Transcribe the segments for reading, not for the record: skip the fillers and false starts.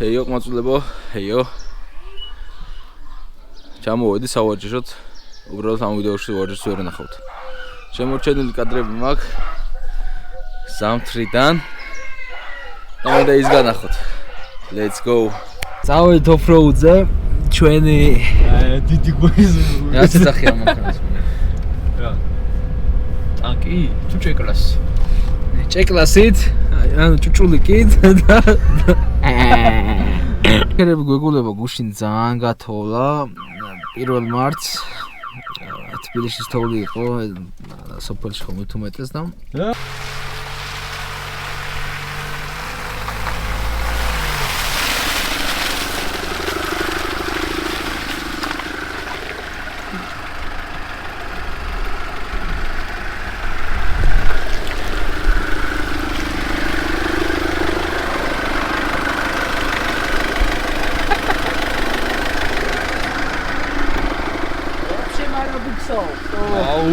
ჰეიო, ყმაწვილებო, ჰეიო. ჩამოვედი სავარჯიშოთ. უბრალოდ ამ ვიდეოში ვარჯიშს ვერ ნახავთ. შემორჩენილი კადრები მაქვს ზამთრიდან. და ის განახოთ. Let's go. წავედით off-road-ზე, ჩვენი დიდი გვეზი. რა ცეცხლია მაგას. რა. ტანკი თუ ჭეკლასი. ჭეკლასით, ანუ ჭუჭულიკით და ქერები გვეგულება გუშინ ძალიან გათოვლა 1 მარტს თბილისის თოვლი იყო სოფელში ხომ უთუმეტეს და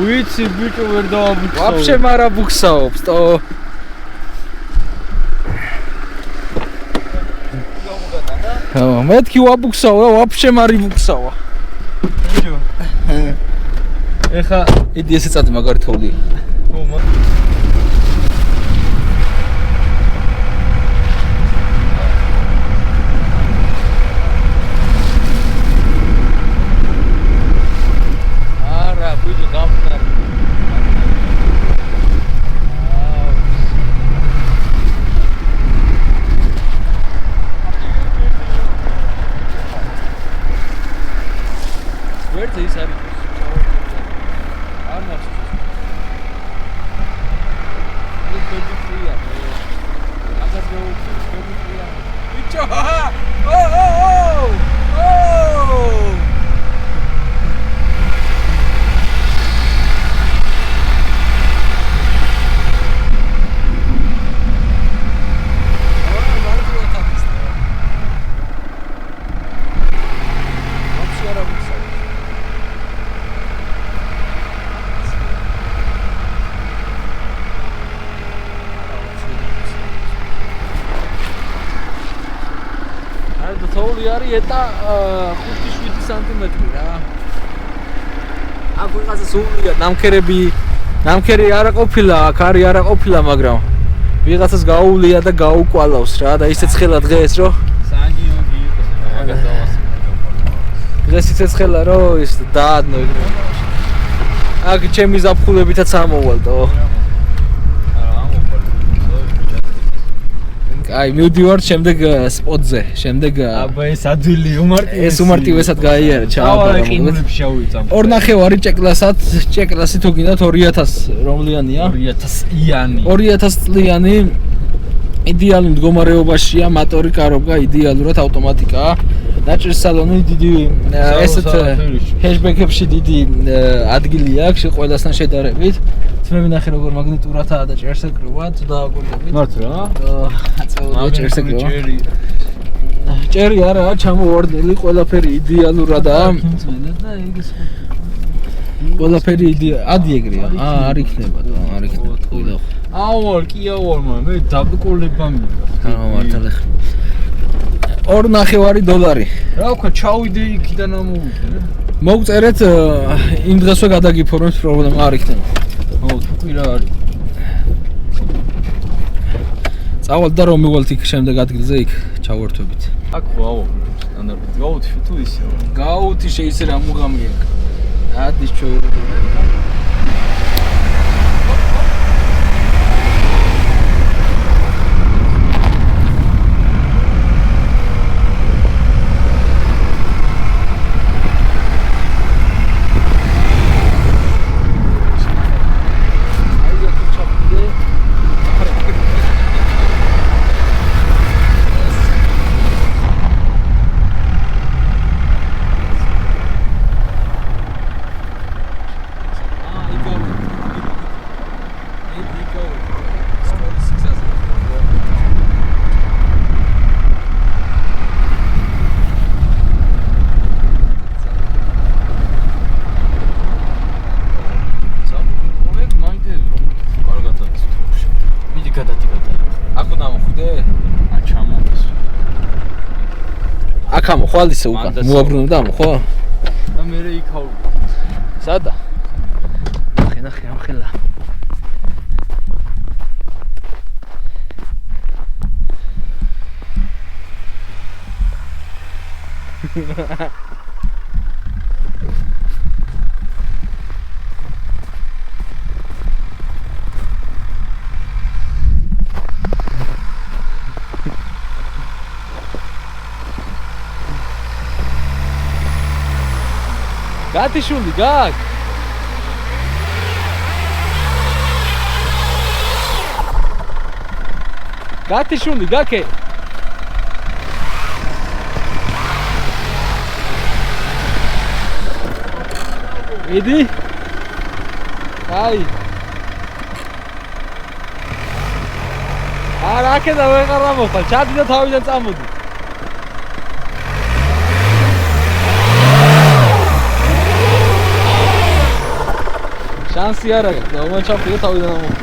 ვიცი ბიჭო ვერ დავაბუქსავ. Вообще მარა ბუქსაობს, то. მეთქი ვაბუქსავა, вообще მარი ბუქსავა. ბიჭო. ეხა იდი ესე წადი მაგარი თოვლი. თოვლი არის ეტა 5-7 სანტიმეტრი რა. აქ ვიღაცა სულია ნამქერი არა ყოფილა, აქ არის არა ყოფილა, მაგრამ ვიღაცას გაუვლია და გაუკვალავს რა და ისე ცხელა დღეს რო. სანგიოგი იყო მაგას დავასწრე. დღეს ისე ცხელა რო ის დაადნო ეგრე. აქ ჩემი ზაფხულებითაც ამოვალდო. აი მივდივარ შემდეგ სპოტზე, შემდეგ აბა ეს ადვილი უმარტივესი. ეს უმარტივესად გაიარა, ჩააბარა. ყინულებში შავიწამ. 2.5 ჭეკლასი თუ გინდათ 2000 რომლიანია? 2000-იანი. 2000 წლიანი იდეალური მდგომარეობაშია, მოტორი კარობგა იდეალურად ავტომატიკაა. დაჭრის სალონი დიდი ესეთ ჰეშბეკებში დიდი ადგილი აქვს ყველასთან შედარებით. მე მინახე როგორ მაგნიტურადაა და ჭერს ეკრუვა, თუ დააკვირდებით. მართ რა? აწეულია ჭერს ეკრუვა. ჭერი არაა ჩამოვარდნილი, ყველაფერი იდეალურადაა. ყველაფერი ადიეგრია. არ იქნება და არ იქნება. აუარ, კი აუარ, მე დაბრკოლება მინდა. მართლა. $2.5. რა ვქნა, ჩავიდე იქიდან ამოვიდე. მოგწერეთ იმ დღესვე გადაგიფორმოთ, პრობლემა არ იქნება. თქვი რა არის. წავალ და რომ მივალთ იქ შემდეგ ადგილზე იქ ჩავერთვებით. აქ ხო აუ სტანდარტად გავუთი თუ ისე. გავუთი შეიძლება რა მუღამია. ადის ჩვენ ხვალ ისე უკან მოაბრუნებ და ხო? და მე იქაო. სადა? ნახე ამ ხელა. გათიშული გაკ გათიშული გაკე იდი აი არა აქედა ვეღარ ამოხვალ ჩადი და თავიდან წამოდი შანსი არ აქვს და უმან ჩაფრია თავიდან ამოხვალ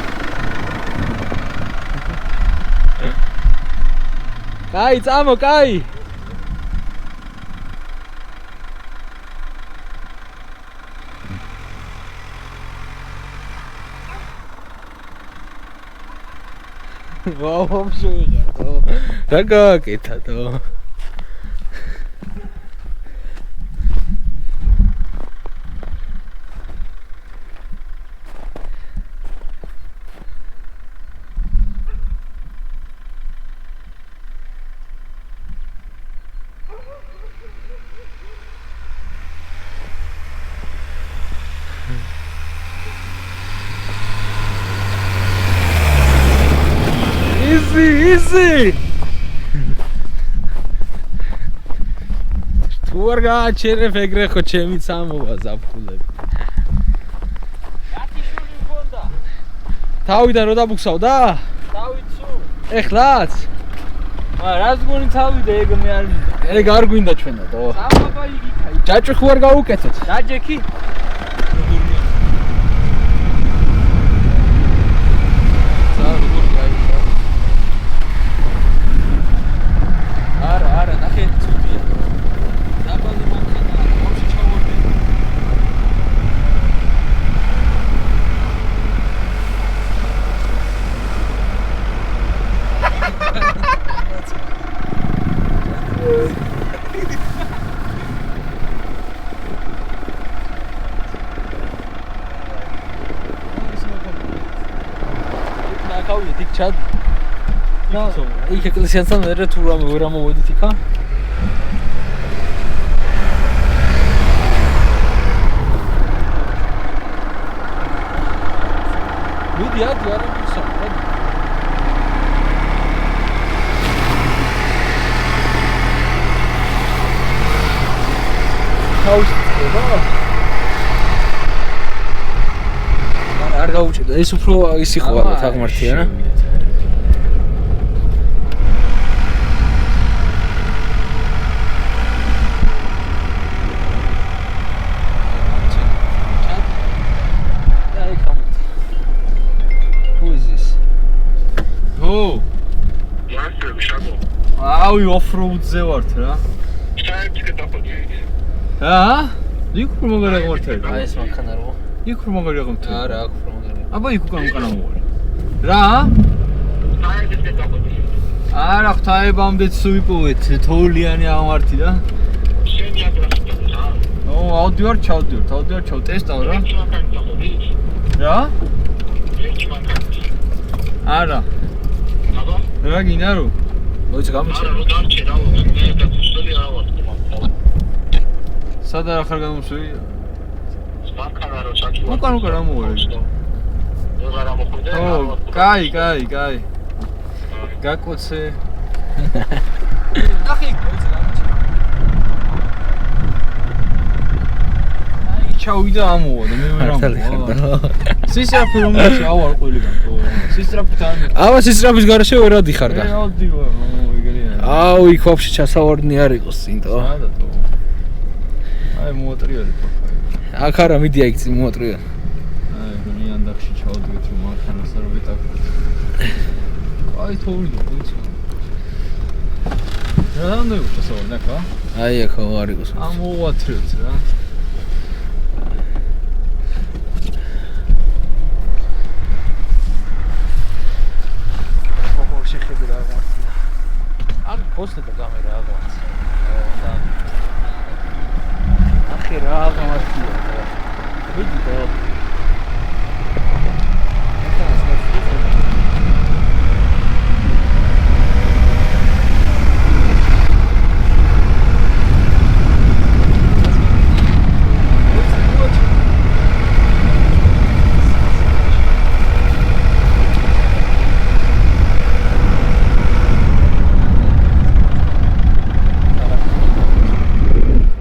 კაი წამო კაი вообще რა გაკეთა თო easy თუ არ გააჩერებ ეგრე ხო ჩემი წამოვა ზაფხულები გათიშული მქონდა თავიდან რო დაბუქსავ და თავით სულ ეხლაც რას გონი თავიდან ეგ მე არ მინდა ეგ არ გვინდა ჩვენა დო სამაბა იგიქა ჯაჭვი ხო არ გაუკეთოთ დაჯექი ჩად და იქ ეკლესიასთან მერე თუ რამე ვერ ამოვედით იქა მიდი ადი არ მისა ხაუსტება არ გაუჭირდა ეს უფრო ისი ხვალ თაღმართია რა ავი ოფროუდზე ვართ რა. საერთოდ დაფოდი. იქ უფრო მაგარი აღმართები. აი ეს მანქანა რო. იქ უფრო მაგარი აღმართები. არა, აქ უფრო მაგარი. აბა იქ უკან მოვარ. რა? საერთოდ დაფოდი. არა, ღვთაებამდეც ვიპოვეთ თოვლიანი აღმართი და. შენი აგრაფიკა რა? აუდიო არ ჩავ, ტესტავ რა. რა? არა. აბა? რა გინდა რო? მოიცა გამიჩერე. არა, გამიჩერე, მე დაგუსტული არა ვარ თქო. სადა რა ხარ გამოსვი? მანქანა რო ჩაჭუა. უკან რა მოვარ. ვეღარ ამოხვიდე. კაი. გაკოცე. ნახე, მოიცა გამიჩერე. აი ჩავიდა ამოვა და მე ვერ ამოვა. სისტრაფი რომელიც ავარ ყველგან თო. სისტრაფთან. აბა სისტრაფის გარშე ვერ ადიხარ და. ავდივარ, ეგრეა. აუ, იქ ვაფშე ჩასავარდნი არ იყოს წინ თო. სადა თო. აი მოატრიალე თო. აქ არა მიდი აი წინ მოატრიალე. აი გონიანდახში ჩავდგეთ რომ მანქანას არ ვეტაკოთ. აი თოვლი მოიცა. რა უნდა შესავალ ნაკა? აი ახო არ იყოს. ამოვათრევთ რა. ო შეხები რა გამართია. არ პოსტდა კამერა აღმართია. და ახი რა გამართია. ვიდი და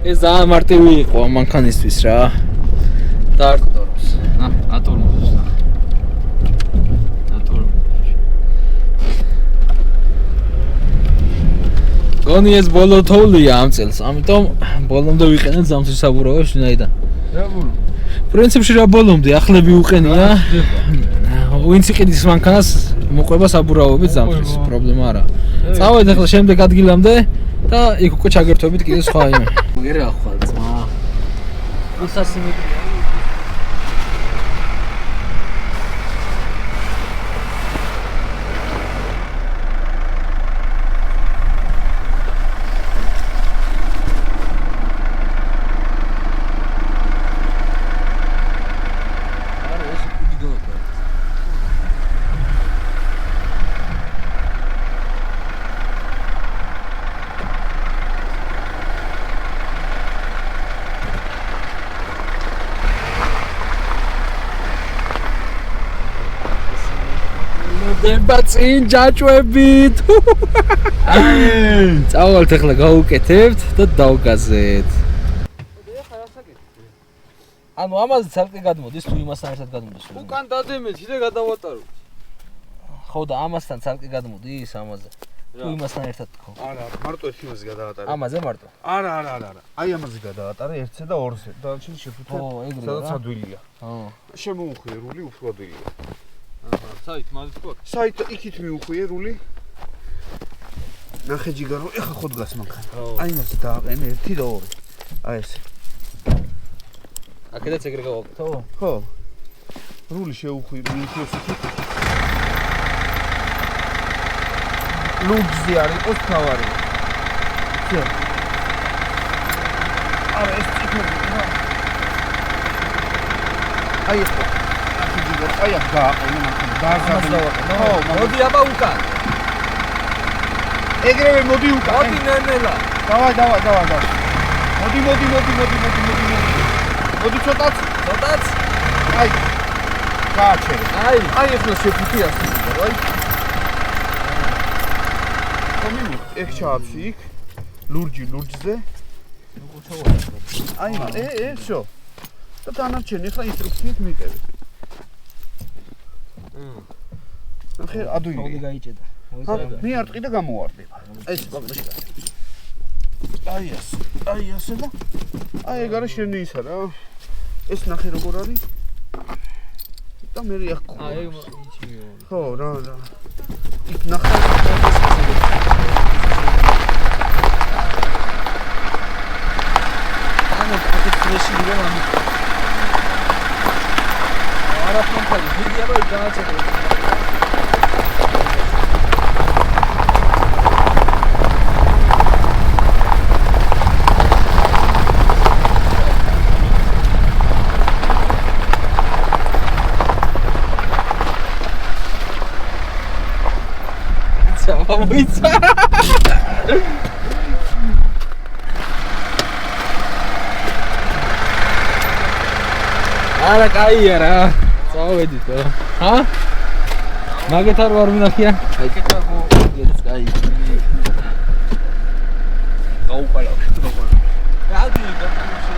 ეს ძალიან მარტივი იყო ამ მანქანისთვის რა. დაარტყდოროს. ნახე, ატორმოს ნახე. გონი ეს ბოლო თოვლია ამ წელს, ამიტომ ბოლომდე ვიყენებ ზამთრის საბურავებს ვინაიდან. რა ბოლო? პრინციპში რა ბოლომდე ახლები უყენია. ვინც იყიდის მანქანას მოყვება საბურავებით ზამთრის, პრობლემა არა. წავედ ახლა შემდეგ ადგილამდე და იქ უკვე ჩაგერთვებით კიდე სხვა იმე. გერა ხვალ ძმა. უსასიმეტრია. დემბაცინ ჯაჭვებით. წავალთ ახლა გავუკეთებთ და დავგაზეთ. ანუ ამაზე ცალკე გადმოდის თუ იმასთან ერთად გადმოდის? უკან დადემეთ და გადავატარო. ხო და ამასთან ცალკე გადმოდის ამაზე. თუ იმასთან ერთად თქო. არა, მარტო ერთი იმაზე გადავატარე. ამაზე მარტო. არა. აი ამაზე გადავატარე ერთზე და ორზე. და შენ შეფუთე. ო, ეგრე რა. სადაც ადვილია. ხო. შემოუხვიე რული უფრო ადვილია. აჰა, საით მაგ თქვა. საით იქით მიუხვიე რული. ნახე ჯიგარო, ეხა ხო დგას მანქანა. აი იმაზე დააყენე ერთი და ორი. აი ესე. აქედაც ეგრე გავაკეთო? ხო. რული შეუხვი, მიუხვიეს იქით. ლუგზი არის ყოს თავარი. ძე. არა ეს ციფრი რა. აი ეს. აი აქ გააყენე მანქანა. დააზარდა. ხო, მოდი აბა უკან. ეგრევე მოდი უკან. მოდი ნენელა. დავაი. მოდი. მოდი ცოტაც. აი. გააჩერე. აი ახლა შეფუთი ასე. აი. კომინი ეგ ჩააფში იქ. ლურჯზე. აი, შო. და დანარჩენი ახლა ინსტრუქციით მიყევი. ნახე, ადვილი. მოდი გაიჭედა. მიარტყი და გამოვარდება. ეს ბაღში. აი ასე და აი ეგ არის შენი ისა რა. ეს ნახე როგორ არის? და მე რე ახ აი ეგ იჩიო. ხო, რა. იქ ნახე. ანუ აქეთ ფრეში ვიღა ამ. არა ფონტალი, ვიდეო რა გააჩერე. Moița. Ara caia ra. Წავედით რა. ჰა? მაგეთ არ ვარ მინახია? აი კეთა ხო ეს კაი. გაუყალა. რა დიო გატანოში.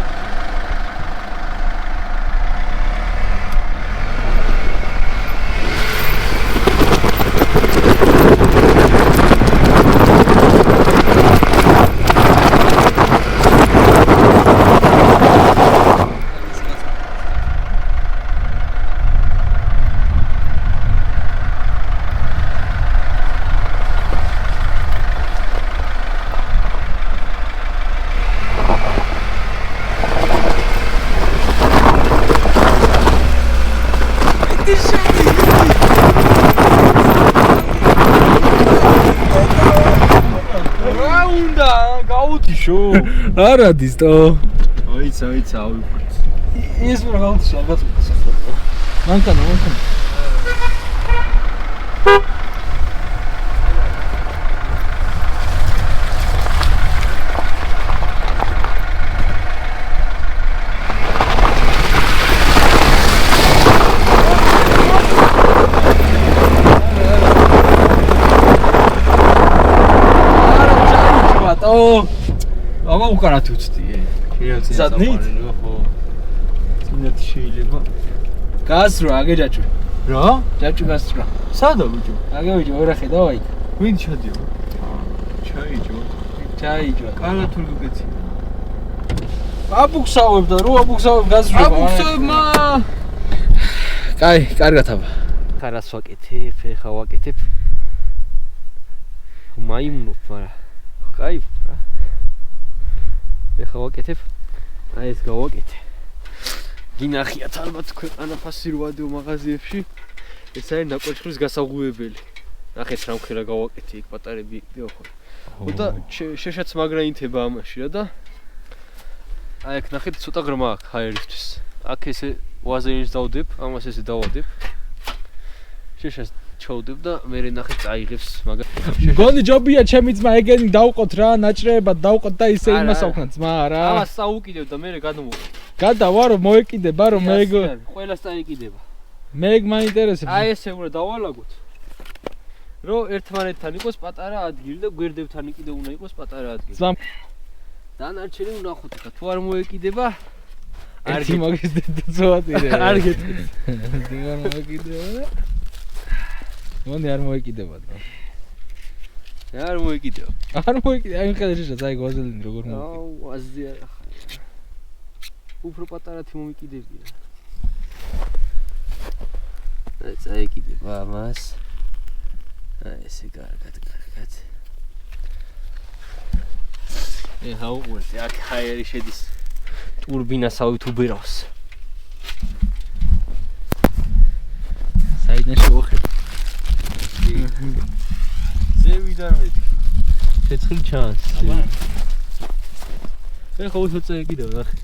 რა უნდა გაუთიშო? არა დისტო. აიცა ავიფრეთ. ის რა გაუთიშო ალბათ. მანქანა. აბა უკანათ უცდი. ზადნით? ხო. წინათ შეიძლება. გასრა აგე ჯაჭვი. რა? ჯაჭვი გასრა. სადა ბიჭო? აგე ბიჭო ორახე დავაი. ვინ ჩადიო? ჩაიჯო. კალა თუ გეცი. აბუქსავებ და რო აბუქსავებ გასრა. აბუქსავებმა. კაი, კარგად აბა. ხარას ვაკეთებ, ხა ვაკეთებ. მაიმუნობ, მაგრამ კაი რა. ხა ვაკეთებ. აი ეს გავაკეთე. გინახიათ ალბათ ქვეყანა ფასი როადეო მაღაზიებში. ეს არის ნაკვეთშის გასაღუებელი. ნახეთ რა მხრა გავაკეთე, იქ პატარები იყდიო ხო. და შეშაც მაგრა ინთება ამაში რა და აი აქ ნახეთ ცოტა ღრმა აქ ჰაერისთვის. აქ ესე ვაზელინს დავდებ, ამას ესე დავადებ. შეშაც ჩავდებ და მე ნახეთ წაიღებს მაგა. გონი ჯობია ჩემი ძმა ეგენი დავყოთ რა, ნაჭრეებად დავყოთ და ისე იმას ავქნა ძმა რა. ამას წაუკიდებ და მე გადმოვიდე. გადავა რომ მოეკიდება რომ მე ყველას წაიკიდება. მე მაინტერესებს. აი ესე უნდა დავალაგოთ. რომ ერთმანეთთან იყოს პატარა ადგილი და გვერდებთან კიდე უნდა იყოს პატარა ადგილი. ძმა დანარჩენი ვნახოთ ხა თუ არ მოეკიდება ერთი მაგისტრი ძოატირე. არ გეტყვი. დინგარ მოეკიდება. მონი არ მოეკიდება და. არ მოეკიდება. არ მოეკიდება. აი ხედავ აი ვაზელინი როგორ მოეკიდება. აუ აზია ხა. უფრო პატარათი მომიკიდებია. აი წაიკიდება ამას. აი ესე კარგად. ეხა უყურეთ, აქ ჰაერი შედის ტურბინასავით უბერავს. საიდან შევხედე. ზევიდან მეთქი. ცეცხლი ჩანს. ეხა უსო წაიკიდება, ნახე.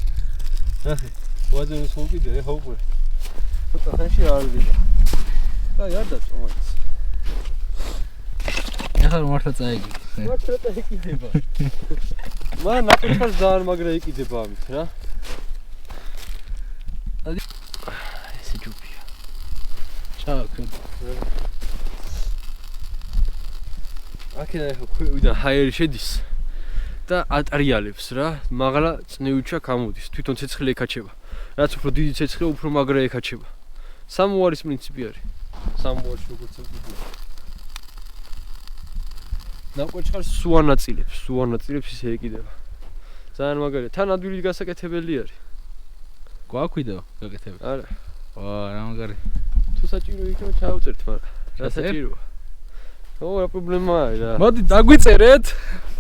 ნახე. ვაზენის მოკიდე, ეხა უყურე. ცოტა ხანში არ ვიდა. აი არ დაწომაიც. ეხლა რომ მართლა წაიკიდე. მართლა წაიკიდება. მან ნაკეთას ძალიან მაგრა იყიდება ამით რა. ესე ჯუბია. ჩააქრა. აქედან ეხა ქვევიდან ჰაერი შედის და ატარიალებს რა, მაღლა წნევიჩა გამოდის, თვითონ ცეცხლი ეკაჩება. რაც უფრო დიდი ცეცხლი, უფრო მაგრა ეკაჩება. სამუარის პრინციპი არის. სამუარში როგორც წამყვია. ნაკვეთშს სუანაწილებს ისე ეკიდება. ძალიან მაგარია. თან ადვილი გასაკეთებელი არის. გვაქვიდო გაკეთებ. არა. ვა, რა მაგარი. თუ საჭირო იქნება ჩავწერთ, მაგრამ რა საჭიროა? ო, რა პრობლემაა რა. მოდი დაგვიწერეთ.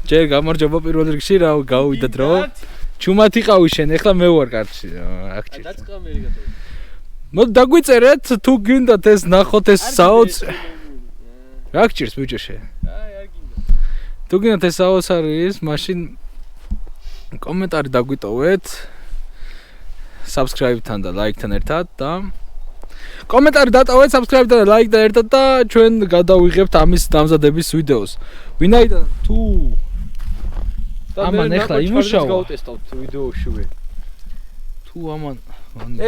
ჯერ გამარჯობა პირველ რიგში რა გავიდათ რომ ჩუმად იყავი შენ, ეხლა მე ვარ კარტში. აქ ჭირს. დაწყამერი გატოვე. მოდი დაგვიწერეთ თუ გინდათ ეს ნახოთ ეს საოც. რა გჭირს ბიჭო შენ? აი, არ გინდა. თუ გინდათ ეს საოც არის, მაშინ კომენტარი დაგვიტოვეთ. subscribe-თან და like-თან ერთად და კომენტარი დატოვეთ subscribe-თან და like-თან ერთად და ჩვენ გადავიღებთ ამის დამზადების ვიდეოს. ვინაიდან თუ ამან ეხლა იმუშავა გავტესტავთ ვიდეოშივე. თუ ამან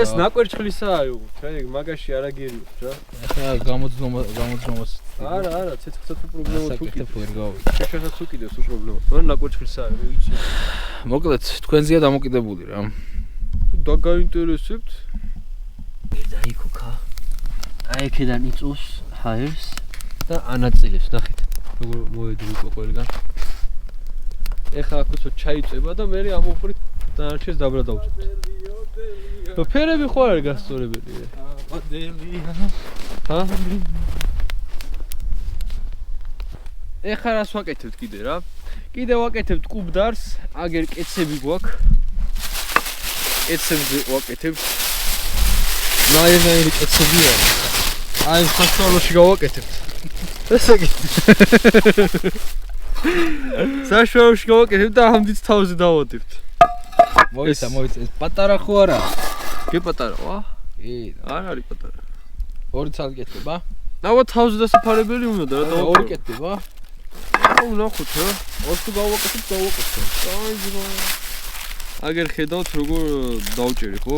ეს ნაკვერჩხლისაა უყურთ რა, მაგაში არაგერიოთ რა. ეხლა გამოძნომას არა, ცეცხლსაც პრობლემა თუ საკეთებ ვერ გავი. შეშასაც უკიდევს პრობლემა. მაგრამ ნაკვერჩხლისაა, ვიცი. მოკლედ თქვენზეა დამოკიდებული რა. დაგაინტერესებთ? დაიქოქა. აი აქედან იწოს ჰაერს და ანაწილებს, ნახეთ. როგორ მოედრიკო ყველგან. ეხლა აქ უცოდ ჩაიწება და მე ამოფრით დანარჩენს დაბრა დავწევთ. ფერები ხო არის გასწორებელი? აბადელია. ჰა? ეხლა რას ვაკეთებთ კიდე რა? კიდე ვაკეთებთ კუბდარს, აგერ კეცები გვაქვს. კეცებზე ვაკეთებთ. ნაირ კეცებია. აი საშუალოში გავაკეთებთ. ესე იგი. საშუალოში გავაკეთებთ და ამდით თავზე დავადებთ. მოიცა ეს პატარა ხო არა? კი პატარაა? კი, არ არის პატარა. ორი ცალი კეთდება? დავა თავზე დასაფარებელი უნდა და რა ორი კეთდება? აუ ნახოთ რა. ორს თუ გავაკეთებ. აი ძმა. აგერ ხედავთ როგორ დავჭერი ხო?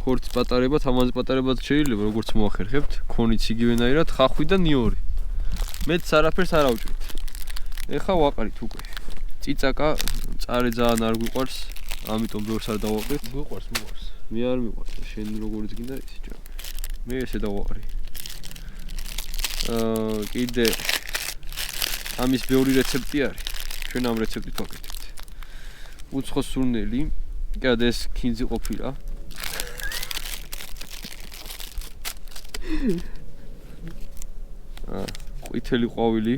ხორცი პატარებად, ამაზე პატარებად შეიძლება როგორც მოახერხებთ, ქონიც იგივენაირად ხახვი და ნიორი. მეც არაფერს არ ავჭრით. ეხა ვაყარით უკვე. წიწაკა წარე ძალიან არ გვიყვარს, ამიტომ ბევრს არ დავაყრით. მიყვარს. მე არ მიყვარს და შენ როგორც გინდა ისე ჯობ. მე ესე დავაყრი. კიდე ამის ბევრი რეცეპტი არის. ჩვენ ამ რეცეპტით ვაკეთებთ. უცხო სურნელი, კიდე ეს ქინძი ყოფილა. ყვითელი ყვავილი.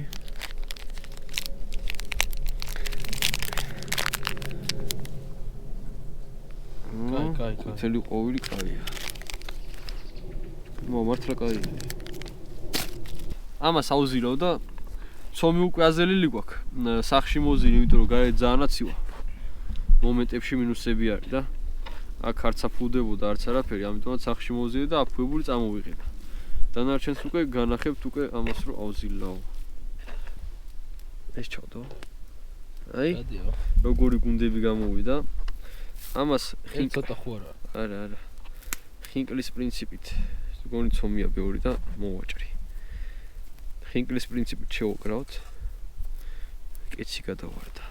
კაი. ყვითელი ყვავილი კაია. მართლა კაია. ამას აუზილავ და ცომი უკვე აზელილი გვაქვს. სახში მოზილი, იმიტომ რომ გარეთ ძალიან აცივა. მომენტებში მინუსები არის და აქ არც აფუდებოდა, არც არაფერი, ამიტომაც სახში მოზილი და აფუებული წამოვიყენა. დანარჩენს უკვე განახებთ უკვე ამას რომ ავზილავ. ეს ჩავდო. აი, როგორი გუნდები გამოვიდა. ამას ცოტა ხო არა? არა. ხინკლის პრინციპით. გონი ცომია ბევრი და მოვაჭრი. ხინკლის პრინციპით შევუკრავთ. კეცი გადავარდა.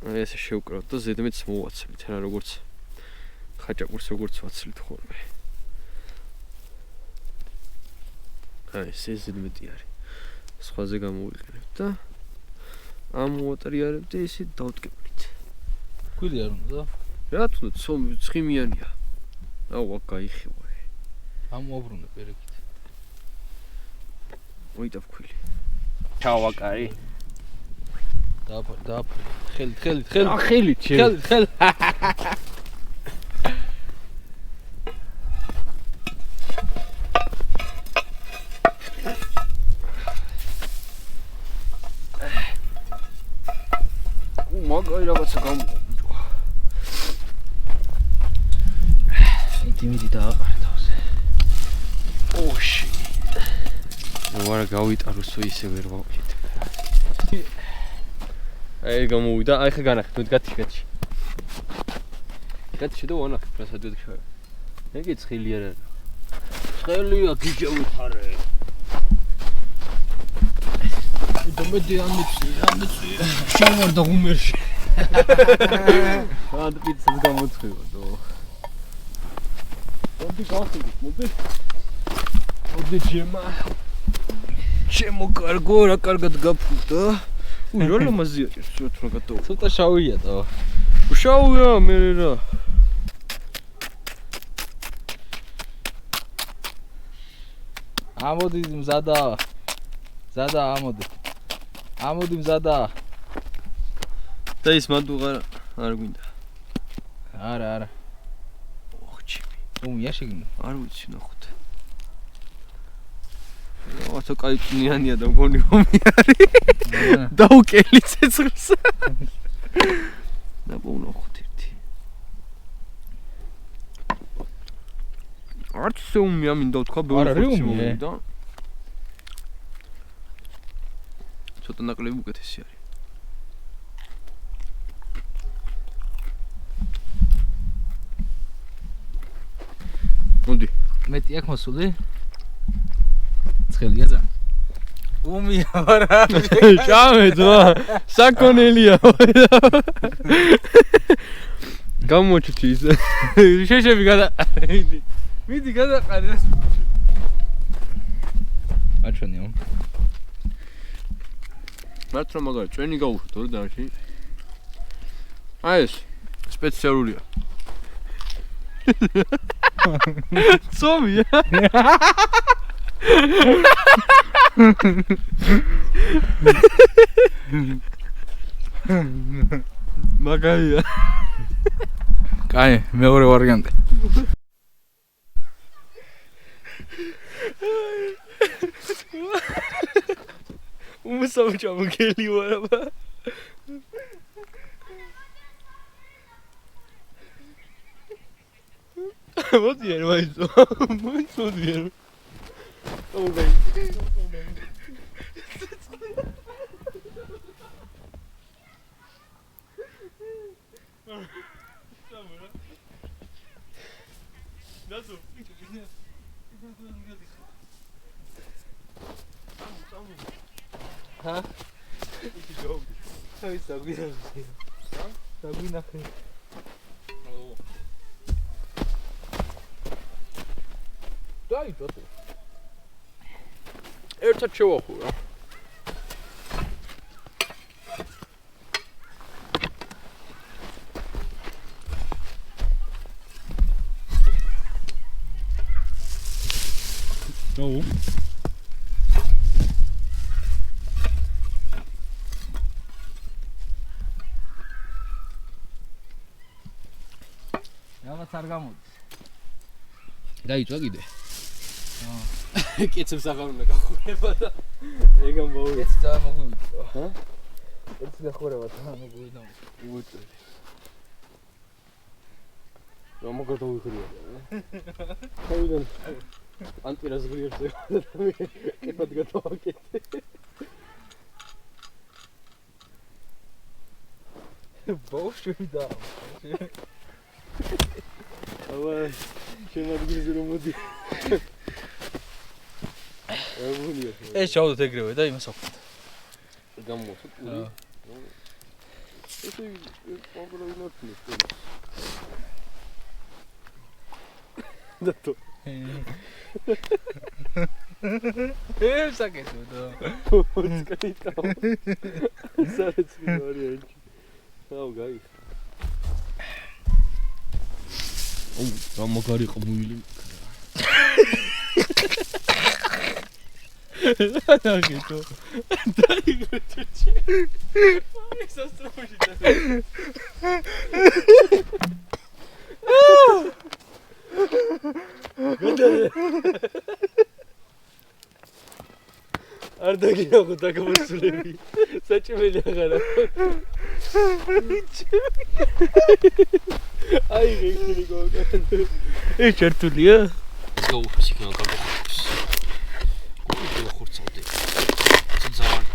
აი ესე შევუკრავთ და ზედმეტს მოვაცლით, რა როგორც ხაჭაპურს როგორც ვაცლით ხოლმე. აი ეს ზედმეტი არის. სხვაზე გამოვიყენებთ და ამ მოატრიალებთ და ისე დავტკბით. ქვილი არ უნდა? რა თქმა უნდა, ცხიმიანია. აუ აქ გაიხივა. ამოაბრუნე პერეკით. მოიტა ქვილი. ჩავაკარი. დააფარ. ხელით. ხელით. მაგარი რაღაცა გამოვიდა. მიდი დააყარე თავზე. ოში. ვარა გავიტაროს ისე ვერ ვაკეთებ. აი გამოვიდა, აი ხა განახეთ, მე გათიშკეთში. გათიშე და ვანახეთ რა სადღაც შევე. ეგ ცხელი არა. ცხელია გიჟევით არე. დომედი ამიცი. შევარდა ღუმერში. ანდა პიცას გამოცხევა დო. მოდი გავხდით, მოდი. მოდი ჯემა. ჩემო კარგო, რა კარგად გაფუდა. რა ლამაზია ჭირს რა გატო. ცოტა შავია და. შავია მე რა. ამოდი მზადა. ამოდი მზადა. და ის მანდუღა არ გვინდა. არა. ოხჩიმი. უმია შეგინო. არ ვიცი ნახოთ. ათო კაი წნიანია და მგონი ომი არის. დაუკელი ცეცხლს. და ბუნახოთ ერთი. არც ომი ამინდა თქვა ბევრი მოვიდა. ცოტა ნაკლები უკეთესი არის. მოდი. მეტი აქ მოსული? ცხელია ძა. უმია ვარა. ჭამეძო. საკონელია. გამოჩითი ის. შეშები გადაყარი. მიდი გადაყარი ეს. აჩვენიო. მართლა მაგარი ჭვენი გაუშვით ორი დანაში. აი ეს სპეციალურია. ცომია. მაგარია. კაი, მეორე ვარიანტი. უმსაუჭა მგელი ვარ აბა. მოდი არ ვაიცო. მოდი არ. ოვე. Nasıl? Ha? Hai saguina. Saguina. Dai, toto. ერთად შევახურა. No. რაღაც არ გამოდის. დაიწვა კიდე. კეცებს აღარ უნდა გახურება და ეგ ამბავი. ეს ძალიან მოგვივიდა. ჰა? ეს გახურება ძალიან მოგვივიდა. უწევი. რომ მოგდოვიხრია. ხოიდან ანტირას ღირზე და კეფად გადავაკეთე. ბავშვი და აბა შემოდგინე რომ მოდი. ეს ჩავდოთ ეგრევე და იმას აღვთ. გამოსო პური. ეს პოპულარული დათო. საკეთო და უცკაიტა. საერთოდ ვარიანტი. აუ გაი. ო, რა მაგარი ყმუილი. დაგიტო. დაიგრეთჩი. ის ასტროში და. არ დაგინახო დაგმოსულები. საჭმელი აღარა. აი გიქნი გოგო. ეს ჩართულია? გაუხსი გაგახურს. გახურცავდი. ეს ძალიან.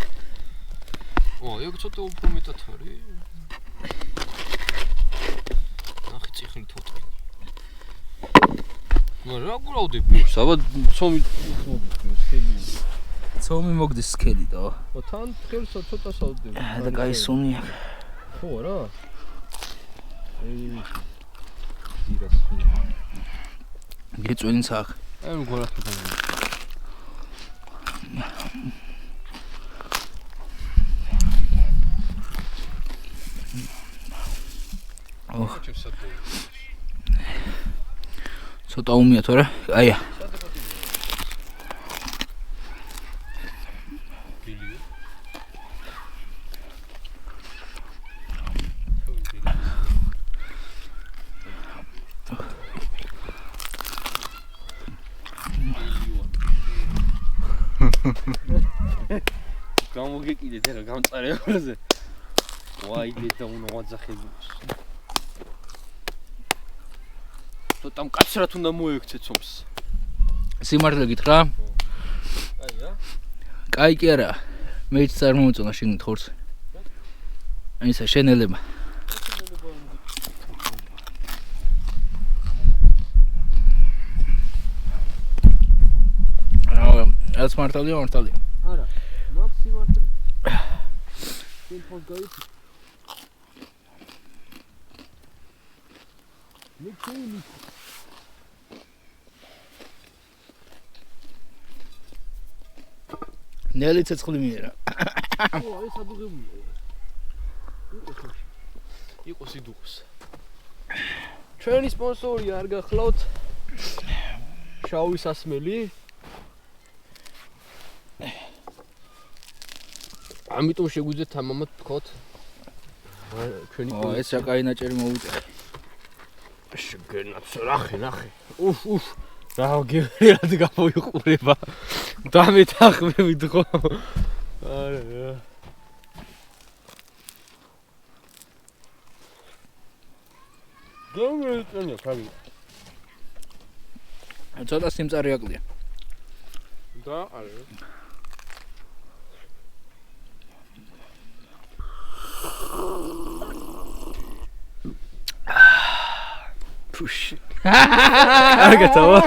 ო, ეგ ცოტა უფრო მეტად არის. ნახე ციხნი თოთი. რა გურავდები? საბა ცომი ცომი მოგდის სქელი და. ო თან ხელს ცოტა სავდები. და გაისუნი. ხო რა? დირას. გეწვენიც აქ. აი მგონია თუ ოხ. ცოტა უმია თორე. აია. გამოგეკიდეთ რა გამწარეებზე. ვაიდე და უნდა ვაძახებოს. თოთამ კაცრად უნდა მოექცე ცომს. სიმართლე გითხრა? აი რა. კაი კი არა. მეც წარმომწონა შეგნით ხორცი. აისა შენელება. რაც მართალია, მართალია. არა. მაქსიმალურად ტემპოს გაიწი. მიქცეული. ნელი ცეცხლი მიერა. ო, ეს ადუღებულია. იყოს იდუღოს. ჩვენი სპონსორი არ გახლავთ. შავი სასმელი. ამიტომ შეგვიძლიათ თამამად ვთქვათ. ჩვენი ეს რა კაი ნაჭერი მოვუწე. შეგენაც ნახე. უფ. რა გერად გამოიყურება დამეთახმებით ხო არა გომერტონია ხარი ცოტა სიმწარე აკლია და არა Push. Argatava.